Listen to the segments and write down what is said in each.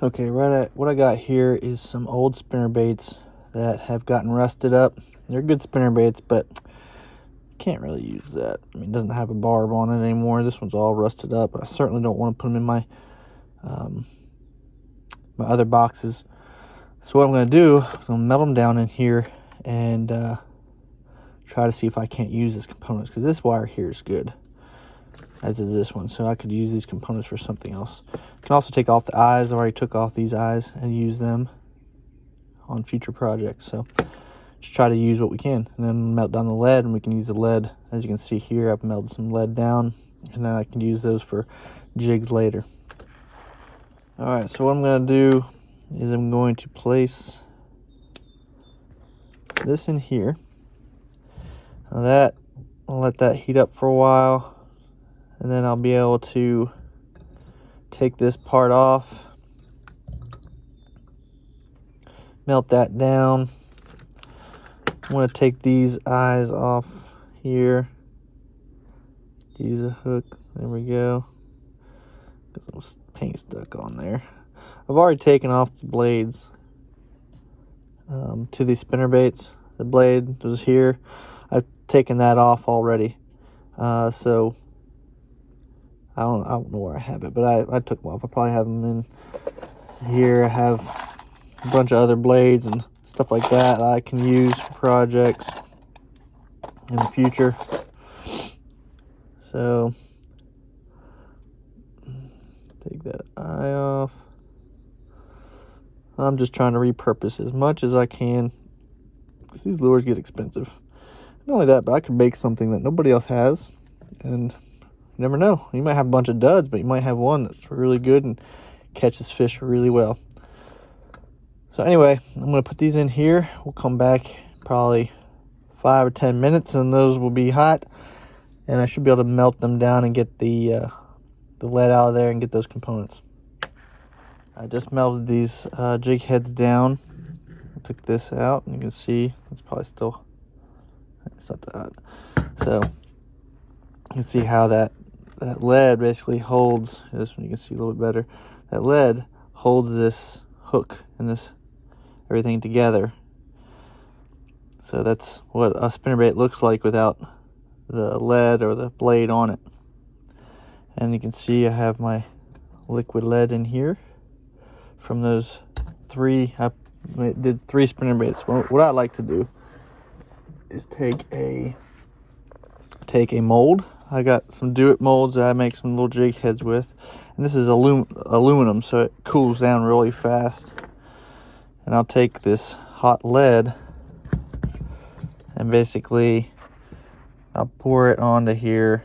Okay, what I got here is some old spinnerbaits that have gotten rusted up. They're good spinnerbaits, but can't really use that. I mean, it doesn't have a barb on it anymore. This one's all rusted up. I certainly don't want to put them in my my other boxes. So what I'm going to do is I'm going to melt them down in here and try to see if I can't use these components, because this wire here is good, as is this one. So I could use these components for something else. I can also take off the eyes. I already took off these eyes and use them on future projects. So just try to use what we can, and then melt down the lead, and we can use the lead. As you can see here, I've melted some lead down, and then I can use those for jigs later. All right, so what I'm going to do is I'm going to place this in here. Now that, I'll let that heat up for a while, and then I'll be able to take this part off, melt that down. I'm going to take these eyes off here. Use a hook. There we go. Got some paint stuck on there. I've already taken off the blades to these spinnerbaits. The blade was here. I've taken that off already. So I don't know where I have it, but I took them off. I probably have them in here. I have a bunch of other blades and stuff like that I can use for projects in the future. So take that eye off. I'm just trying to repurpose as much as I can, because these lures get expensive. Not only that, but I could make something that nobody else has, and you never know. You might have a bunch of duds, but you might have one that's really good and catches fish really well. So anyway, I'm going to put these in here. We'll come back probably 5 or 10 minutes, and those will be hot, and I should be able to melt them down and get the lead out of there and get those components. I just melted these jig heads down. I took this out, and you can see it's probably still, it's not that hot. So you can see how that lead basically holds, this one you can see a little bit better, that lead holds this hook and this everything together. So that's what a spinnerbait looks like without the lead or the blade on it. And you can see I have my liquid lead in here from those three. I did 3 spinnerbaits. What I like to do is take a mold. I got some do-it molds that I make some little jig heads with, and this is aluminum, so it cools down really fast. And I'll take this hot lead and basically I'll pour it onto here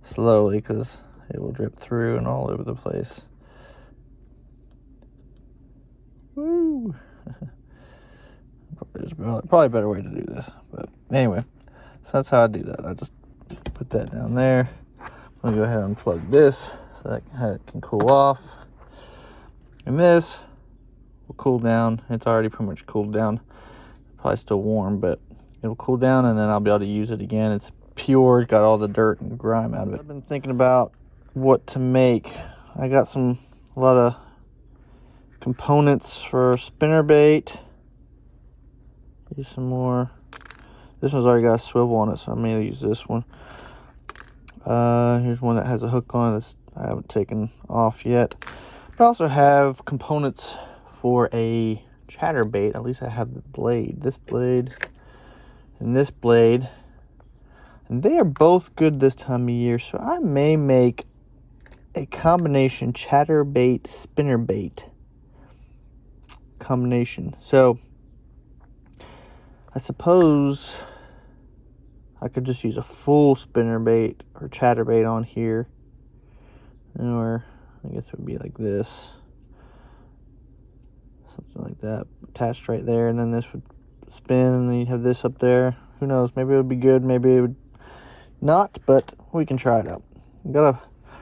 slowly, because it will drip through and all over the place. Woo! There's probably a better way to do this, but anyway, so that's how I do that. I just put that down there. I'm gonna go ahead and unplug this so that it can cool off, and this will cool down. It's already pretty much cooled down. Probably still warm, but it'll cool down, and then I'll be able to use it again. It's pure. It's got all the dirt and grime out of it. I've been thinking about what to make. I got a lot of components for spinnerbait. Use some more. This one's already got a swivel on it, so I may use this one. Here's one that has a hook on it that I haven't taken off yet. I also have components for a chatterbait. At least I have the blade. This blade and this blade. And they are both good this time of year, so I may make a combination chatterbait spinnerbait combination. So I suppose I could just use a full spinnerbait or chatterbait on here, or I guess it would be like this, something like that, attached right there, and then this would spin, and then you'd have this up there. Who knows? Maybe it would be good, maybe it would not, but we can try it out.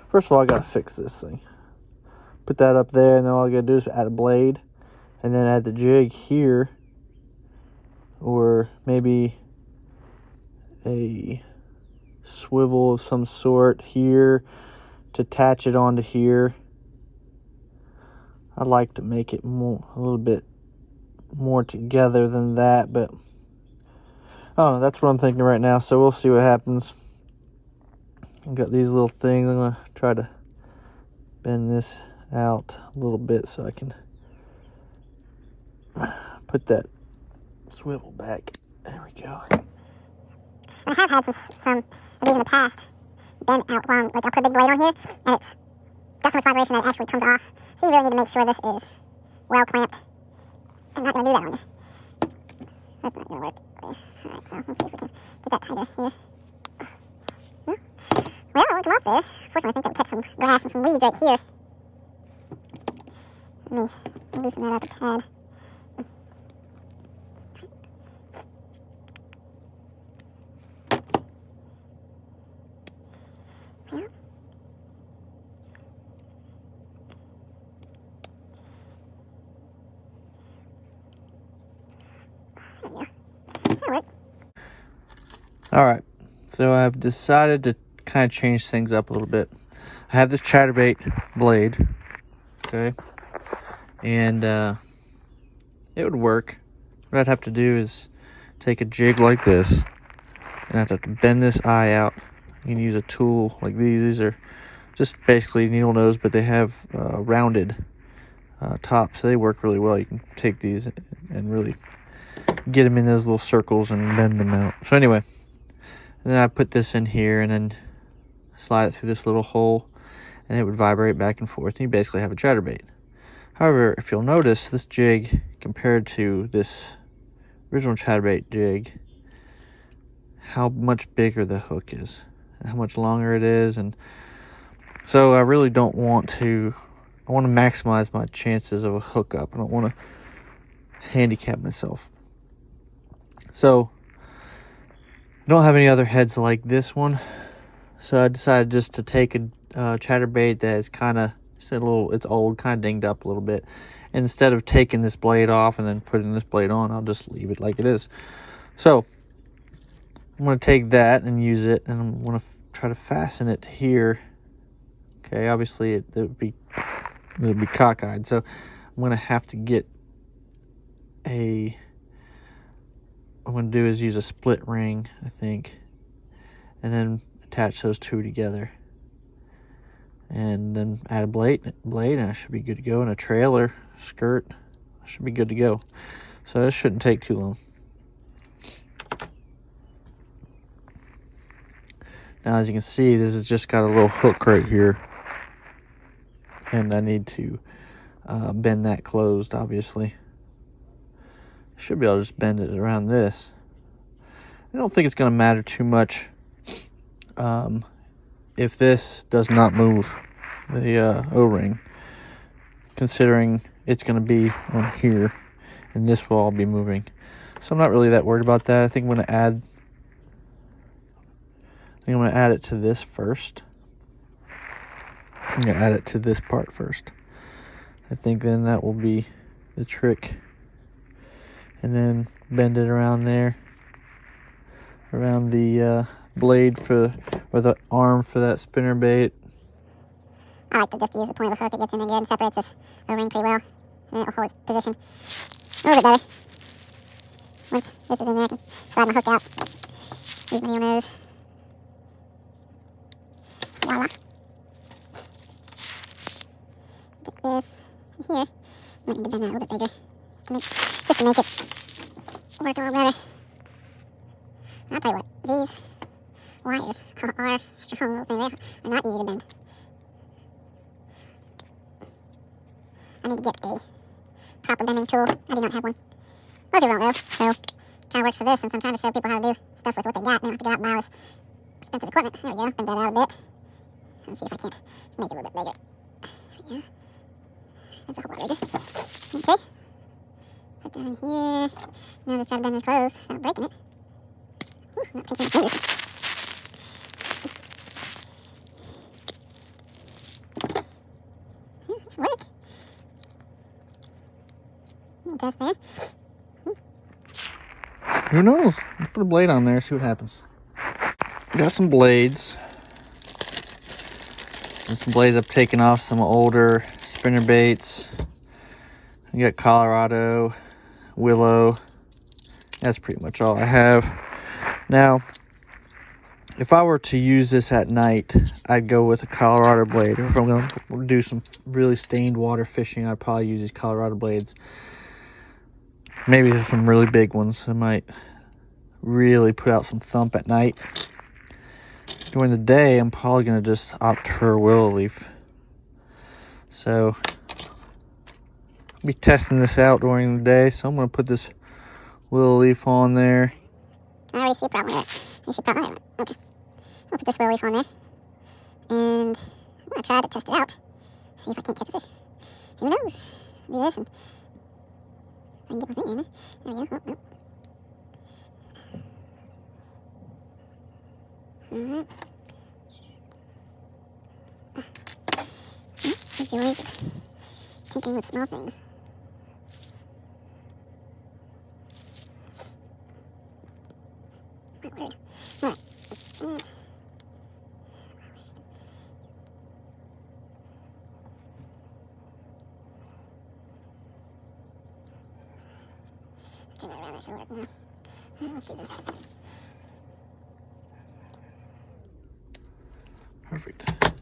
First of all, I gotta fix this thing. Put that up there, and then all I gotta do is add a blade, and then add the jig here, or maybe a swivel of some sort here to attach it onto here. I like to make it more, a little bit more together than that, but I don't know, that's what I'm thinking right now, so we'll see what happens. I've got these little things. I'm going to try to bend this out a little bit so I can put that swivel back. There we go. I have had some of these in the past bent out long. Like I'll put a big blade on here, and it's got so much vibration that it actually comes off. So you really need to make sure this is well clamped. I'm not going to do that on you. That's not going to work. Alright, so let's see if we can get that tighter here. Well, it come off there. Fortunately, I think that would catch some grass and some weeds right here. Let me loosen that up a tad. All right, so I've decided to kind of change things up a little bit. I have this Chatterbait blade, okay, and it would work. What I'd have to do is take a jig like this, and I'd have to bend this eye out. You can use a tool like these. These are just basically needle nose, but they have rounded tops, so they work really well. You can take these and really get them in those little circles and bend them out. So anyway, and then I put this in here and then slide it through this little hole, and it would vibrate back and forth, and you basically have a chatterbait. However, if you'll notice, this jig compared to this original chatterbait jig, how much bigger the hook is, and how much longer it is, and so I really don't want to. I want to maximize my chances of a hookup. I don't want to handicap myself. So I don't have any other heads like this one, so I decided just to take a chatterbait that is kind of it's old, kind of dinged up a little bit. And instead of taking this blade off and then putting this blade on, I'll just leave it like it is. So I'm going to take that and use it, and I'm going to try to fasten it here. Okay, obviously it would be cockeyed, so I'm going to have to get what I'm going to do is use a split ring, I think, and then attach those two together, and then add a blade, and I should be good to go, and a trailer skirt. I should be good to go. So this shouldn't take too long. Now, as you can see, this has just got a little hook right here, and I need to bend that closed, obviously. Should be able to just bend it around this. I don't think it's going to matter too much if this does not move the O-ring, considering it's going to be on here and this will all be moving. So I'm not really that worried about that. I think I'm going to add it to this first. I'm going to add it to this part first. I think then that will be the trick. And then bend it around there, around the blade or the arm for that spinnerbait. I like to just use the point of a hook. It gets in there good and separates this O-ring pretty well, and it will hold its position a little bit better. Once this is in there, I can slide my hook out, use my needle nose. Voila. Get this in here. I need to bend that a little bit bigger, just to make it work a little better. I'll tell you what, these wires are strong little things. They are not easy to bend. I need to get a proper bending tool. I do not have one. Most people don't know, so kind of works for this, since I'm trying to show people how to do stuff with what they got. They don't have to go out and buy all this expensive equipment. There we go, bend that out a bit. Let's see if I can't just make it a little bit bigger. There we go. That's a whole lot bigger. Okay. Put that in here. Now let's try to bend this close without breaking it. Ooh, I'm not pinching my finger. Yeah, that should work. It does there. Who knows? Let's put a blade on there, see what happens. Got some blades. Some blades I've taken off some older spinnerbaits. You got Colorado, Willow. That's pretty much all I have. Now, if I were to use this at night, I'd go with a Colorado blade. If I'm going to do some really stained water fishing, I'd probably use these Colorado blades. Maybe some really big ones. I might really put out some thump at night. During the day, I'm probably going to just opt for a willow leaf. So, I'll be testing this out during the day. So I'm going to put this willow leaf on there. I already see a problem with it. I see a problem with it. Okay. I'll put this willow leaf on there. And I'm going to try to test it out. See if I can't catch a fish. Who knows? Do this and I can get my finger in there. There we go. Oh, oh. Alright. The joys of tinkering with small things. Oh, weird. Alright. Turn that around, that should work now. Let's do this. Perfect.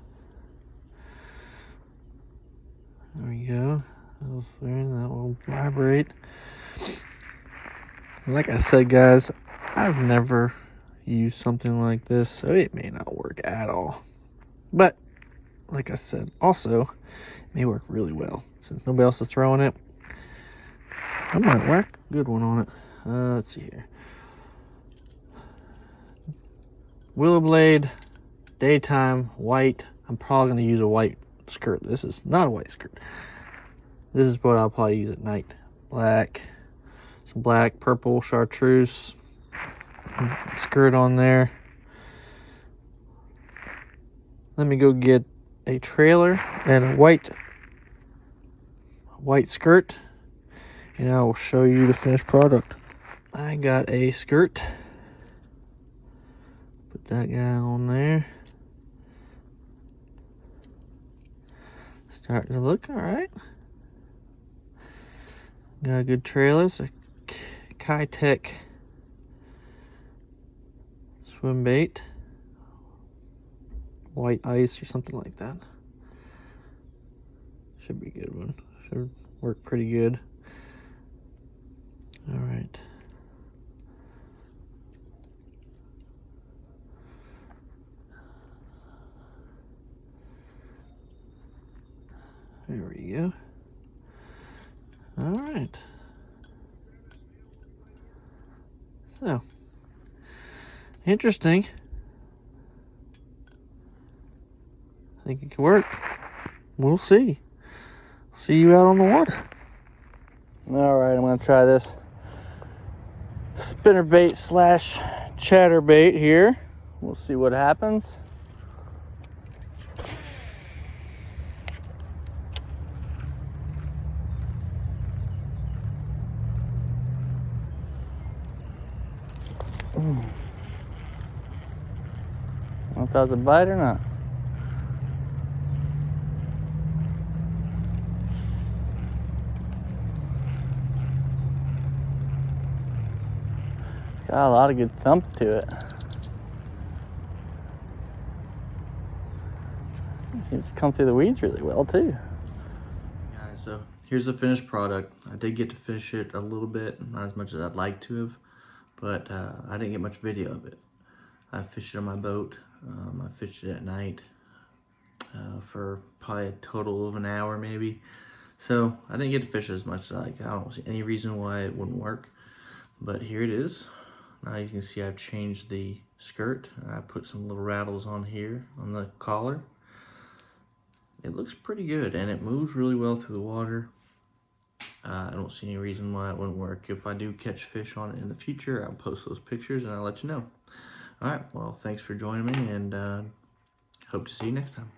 There we go. That will vibrate. Like I said, guys, I've never used something like this, so it may not work at all. But, like I said, also, it may work really well. Since nobody else is throwing it, I might whack a good one on it. Let's see here. Willow blade, daytime, white. I'm probably going to use a white skirt. This is not a white skirt. This is what I'll probably use at night. Black, some black, purple chartreuse skirt on there. Let me go get a trailer and a white skirt, and I will show you the finished product. I got a skirt. Put that guy on there. Starting to look all right. Got a good trailer. It's a Kitech swim bait. White ice or something like that. Should be a good one. Should work pretty good. All right. There we go. All right. So, interesting. I think it can work. We'll see. See you out on the water. All right, I'm going to try this spinnerbait / chatterbait here. We'll see what happens. I don't know if that was a bite or not. Got a lot of good thump to it. Seems to come through the weeds really well too. Guys, so here's the finished product. I did get to fish it a little bit, not as much as I'd like to have, but I didn't get much video of it. I fished it on my boat. I fished it at night for probably a total of an hour maybe. So I didn't get to fish it as much as I like. I don't see any reason why it wouldn't work, but here it is. Now you can see I've changed the skirt. I put some little rattles on here on the collar. It looks pretty good and it moves really well through the water. I don't see any reason why it wouldn't work. If I do catch fish on it in the future, I'll post those pictures and I'll let you know. All right, well, thanks for joining me, and hope to see you next time.